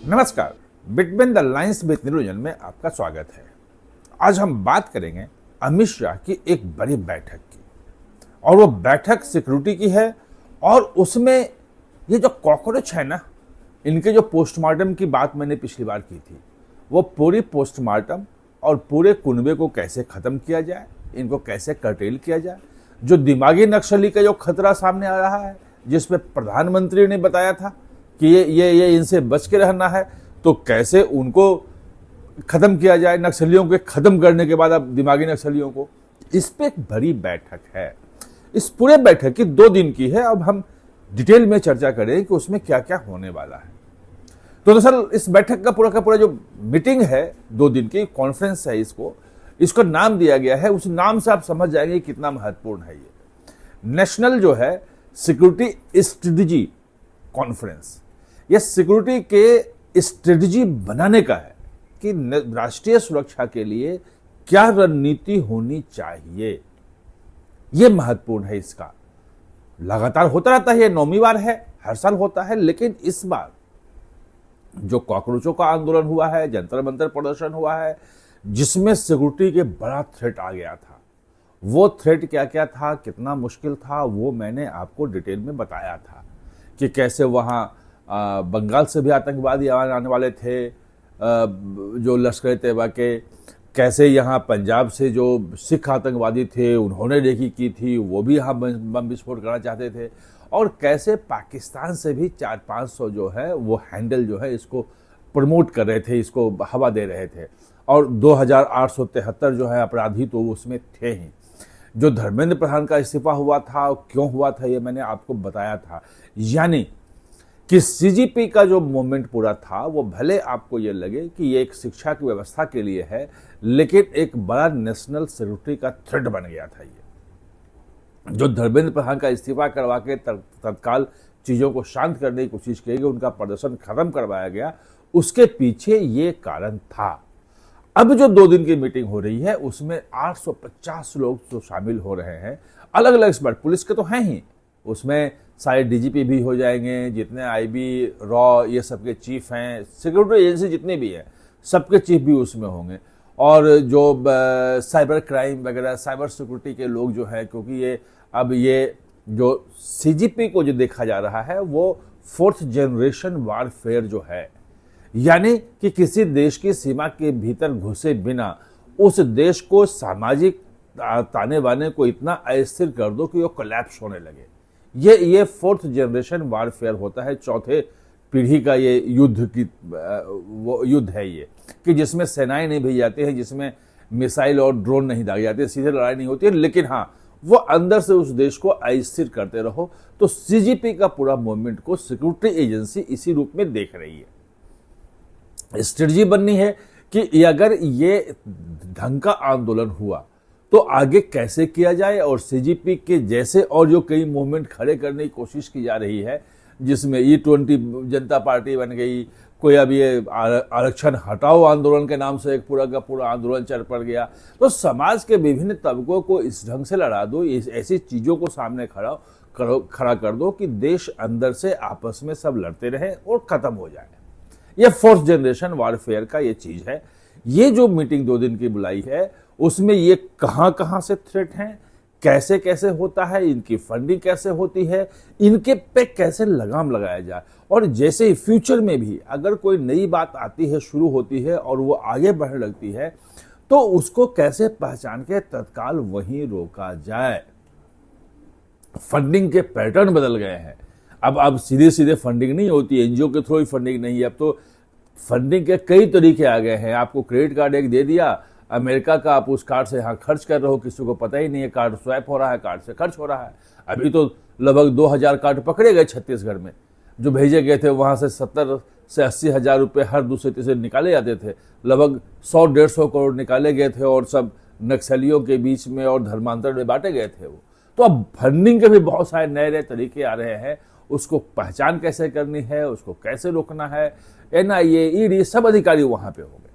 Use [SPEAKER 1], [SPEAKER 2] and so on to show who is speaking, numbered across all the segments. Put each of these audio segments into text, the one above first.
[SPEAKER 1] नमस्कार, between the lines with निरुंजन में आपका स्वागत है। आज हम बात करेंगे अमित शाह की एक बड़ी बैठक की, और वो बैठक सिक्योरिटी की है। और उसमें ये जो कॉकरोच है ना, इनके जो पोस्टमार्टम की बात मैंने पिछली बार की थी, वो पूरी पोस्टमार्टम और पूरे कुनबे को कैसे खत्म किया जाए, इनको कैसे कर्टेल किया जाए। जो दिमागी नक्सली का जो खतरा सामने आ रहा है, जिसमें प्रधानमंत्री ने बताया था कि ये इनसे बच के रहना है, तो कैसे उनको खत्म किया जाए, नक्सलियों के खत्म करने के बाद अब दिमागी नक्सलियों को। इस पे एक बड़ी बैठक है। इस पूरे बैठक की 2 दिन की है। अब हम डिटेल में चर्चा करें कि उसमें क्या क्या होने वाला है। तो दरअसल इस बैठक का पूरा जो मीटिंग है, 2 दिन की कॉन्फ्रेंस है, इसको नाम दिया गया है। उस नाम से आप समझ जाएंगे कितना महत्वपूर्ण है ये। नेशनल जो है सिक्योरिटी स्ट्रेटजी कॉन्फ्रेंस, यह सिक्योरिटी के स्ट्रेटजी बनाने का है कि राष्ट्रीय सुरक्षा के लिए क्या रणनीति होनी चाहिए। यह महत्वपूर्ण है। इसका लगातार होता रहता है, यह 9वीं बार है, हर साल होता है। लेकिन इस बार जो कॉकरोचों का आंदोलन हुआ है, जंतर मंतर प्रदर्शन हुआ है, जिसमें सिक्योरिटी के बड़ा थ्रेट आ गया था, वो थ्रेट क्या क्या था, कितना मुश्किल था, वो मैंने आपको डिटेल में बताया था कि कैसे वहां बंगाल से भी आतंकवादी आने वाले थे, जो लश्कर तैयबा के, कैसे यहाँ पंजाब से जो सिख आतंकवादी थे उन्होंने रेकी की थी, वो भी यहाँ बम विस्फोट करना चाहते थे, और कैसे पाकिस्तान से भी 400-500 जो है वो हैंडल जो है इसको प्रमोट कर रहे थे, इसको हवा दे रहे थे। और 2873 जो है अपराधी तो उसमें थे ही। जो धर्मेंद्र प्रधान का इस्तीफा हुआ था, क्यों हुआ था, ये मैंने आपको बताया था। यानी कि सीजीपी का जो मूवमेंट पूरा था, वो भले आपको ये लगे कि ये एक शिक्षा की व्यवस्था के लिए है, लेकिन एक बड़ा नेशनल सिक्योरिटी का थ्रेट बन गया था। ये जो धर्मेंद्र प्रधान का इस्तीफा करवा के तत्काल चीजों को शांत करने की कोशिश की गई, उनका प्रदर्शन खत्म करवाया गया, उसके पीछे ये कारण था। अब जो 2 दिन की मीटिंग हो रही है, उसमें 850 लोग जो शामिल हो रहे हैं, अलग अलग एक्सपर्ट, पुलिस के तो हैं ही, उसमें सारे डीजीपी भी हो जाएंगे, जितने आईबी, रॉ, ये सबके चीफ हैं, सिक्योरिटी एजेंसी जितने भी हैं, सबके चीफ भी उसमें होंगे। और जो साइबर क्राइम वगैरह, साइबर सिक्योरिटी के लोग जो है, क्योंकि ये जो सीजीपी को जो देखा जा रहा है, वो 4th जनरेशन वारफेयर जो है, यानी कि किसी देश की सीमा के भीतर घुसे बिना उस देश को सामाजिक ताने बाने को इतना अस्थिर कर दो कि वो कोलैप्स होने लगे। ये 4th जनरेशन वारफेयर होता है, 4थे पीढ़ी का ये वो युद्ध है ये, कि जिसमें सेनाएं नहीं भेजी जाती है, जिसमें मिसाइल और ड्रोन नहीं दागे जाते, सीधे लड़ाई नहीं होती है, लेकिन हाँ, वो अंदर से उस देश को अस्थिर करते रहो। तो सीजीपी का पूरा मूवमेंट को सिक्योरिटी एजेंसी इसी रूप में देख रही है। स्ट्रेटजी बननी है कि अगर ये ढंग का आंदोलन हुआ तो आगे कैसे किया जाए, और सीजीपी के जैसे और जो कई मूवमेंट खड़े करने की कोशिश की जा रही है, जिसमें E20 जनता पार्टी बन गई, कोई अब ये आरक्षण हटाओ आंदोलन के नाम से एक पूरा का पूरा आंदोलन चल पड़ गया। तो समाज के विभिन्न तबकों को इस ढंग से लड़ा दो, ऐसी चीजों को सामने खड़ा कर दो कि देश अंदर से आपस में सब लड़ते रहे और खत्म हो जाए। ये 4th जनरेशन वारफेयर का ये चीज है। ये जो मीटिंग 2 दिन की बुलाई है, उसमें ये कहां से थ्रेट हैं, कैसे कैसे होता है, इनकी फंडिंग कैसे होती है, इनके पे कैसे लगाम लगाया जाए, और जैसे ही फ्यूचर में भी अगर कोई नई बात आती है, शुरू होती है और वो आगे बढ़ने लगती है, तो उसको कैसे पहचान के तत्काल वहीं रोका जाए। फंडिंग के पैटर्न बदल गए हैं। अब सीधे फंडिंग नहीं होती, एनजीओ के थ्रू ही फंडिंग नहीं है, अब तो फंडिंग के कई तरीके आ गए हैं। आपको क्रेडिट कार्ड एक दे दिया अमेरिका का, आप उस कार्ड से यहाँ खर्च कर रहे हो, किसी को पता ही नहीं है, कार्ड स्वैप हो रहा है, कार्ड से खर्च हो रहा है। अभी तो लगभग 2000 कार्ड पकड़े गए छत्तीसगढ़ में, जो भेजे गए थे, वहां से 70 से 80 हजार रुपये हर दूसरे तीसरे निकाले जाते थे। लगभग 100-150 करोड़ निकाले गए थे, और सब नक्सलियों के बीच में और धर्मांतर में बांटे गए थे वो। तो अब फंडिंग के भी बहुत सारे नए नए तरीके आ रहे हैं, उसको पहचान कैसे करनी है, उसको कैसे रोकना है। NIA, ED सब अधिकारी वहां पे हो गए।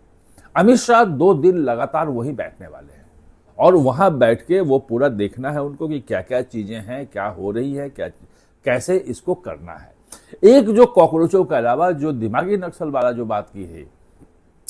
[SPEAKER 1] अमित शाह 2 दिन लगातार वहीं बैठने वाले हैं, और वहां बैठ के वो पूरा देखना है उनको कि क्या क्या चीजें हैं, क्या हो रही है, कैसे इसको करना है। एक जो कॉकरोचों के अलावा जो दिमागी नक्सल वाला जो बात की है,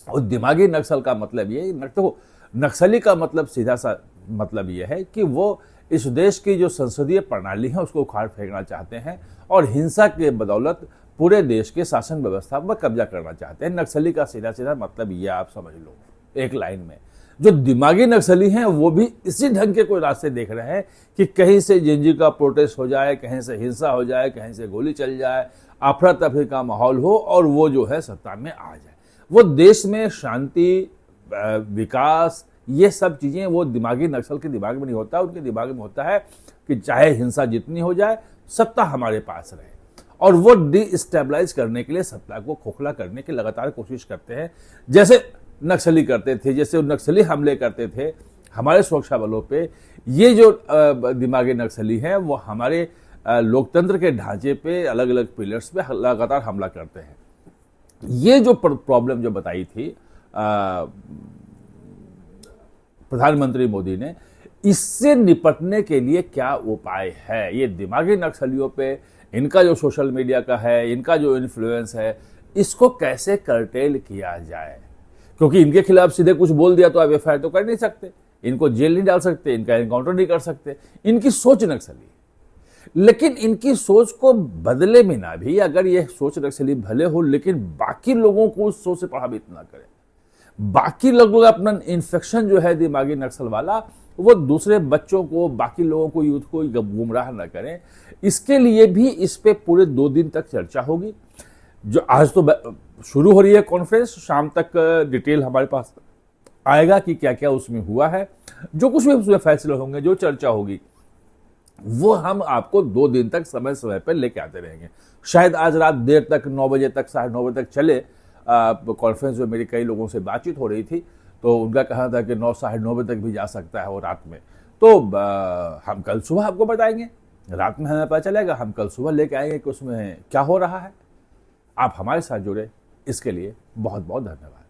[SPEAKER 1] और दिमागी नक्सल का मतलब ये तो नक्सली का मतलब सीधा सा मतलब ये है कि वो इस देश की जो संसदीय प्रणाली है उसको उखाड़ फेंकना चाहते हैं और हिंसा के बदौलत पूरे देश के शासन व्यवस्था पर कब्जा करना चाहते हैं। नक्सली का सीधा सीधा मतलब ये आप समझ लो एक लाइन में। जो दिमागी नक्सली हैं वो भी इसी ढंग के कोई रास्ते देख रहे हैं कि कहीं से जेएनयू का प्रोटेस्ट हो जाए, कहीं से हिंसा हो जाए, कहीं से गोली चल जाए, अफरा तफरी का माहौल हो और वो जो है सत्ता में आ जाए। वो देश में शांति, विकास, ये सब चीजें वो दिमागी नक्सल के दिमाग में नहीं होता। उनके दिमाग में होता है कि चाहे हिंसा जितनी हो जाए, सत्ता हमारे पास रहे। और वो डिस्टेबलाइज करने के लिए, सत्ता को खोखला करने की लगातार कोशिश करते हैं, जैसे नक्सली करते थे, जैसे नक्सली हमले करते थे हमारे सुरक्षा बलों पे। ये जो दिमागी नक्सली हैं वो हमारे लोकतंत्र के ढांचे पे, अलग अलग पिलर्स पे लगातार हमला करते हैं। ये जो प्रॉब्लम जो बताई थी प्रधानमंत्री मोदी ने, इससे निपटने के लिए क्या उपाय है? ये दिमागी नक्सलियों पे इनका जो सोशल मीडिया का है, इनका जो इन्फ्लुएंस है, इसको कैसे कर्टेल किया जाए? क्योंकि इनके खिलाफ सीधे कुछ बोल दिया तो आप एफआईआर तो कर नहीं सकते, इनको जेल नहीं डाल सकते, इनका एनकाउंटर नहीं कर सकते। इनकी सोच नक्सली, लेकिन इनकी सोच को बदले में ना भी, अगर ये सोच नक्सली भले हो लेकिन बाकी लोगों को उस सोच से प्रभावित ना करें, बाकी लोगों का अपना इन्फेक्शन जो है दिमागी नक्सल वाला, वो दूसरे बच्चों को, बाकी लोगों को, यूथ को गुमराह ना करें। इसके लिए भी इस पे पूरे 2 दिन तक चर्चा होगी। जो आज तो शुरू हो रही है कॉन्फ्रेंस, शाम तक डिटेल हमारे पास आएगा कि क्या क्या उसमें हुआ है। जो कुछ भी उसमें फैसले होंगे, जो चर्चा होगी, वो हम आपको 2 दिन तक समय समय पर लेके आते रहेंगे। शायद आज रात देर तक, 9 बजे तक, 9:30 बजे तक चले कॉन्फ्रेंस में। मेरी कई लोगों से बातचीत हो रही थी तो उनका कहना था कि 9, 9:30 बजे तक भी जा सकता है वो रात में। तो हम कल सुबह आपको बताएंगे, रात में हमें पता चलेगा, हम कल सुबह लेके आएंगे कि उसमें क्या हो रहा है। आप हमारे साथ जुड़े, इसके लिए बहुत बहुत धन्यवाद।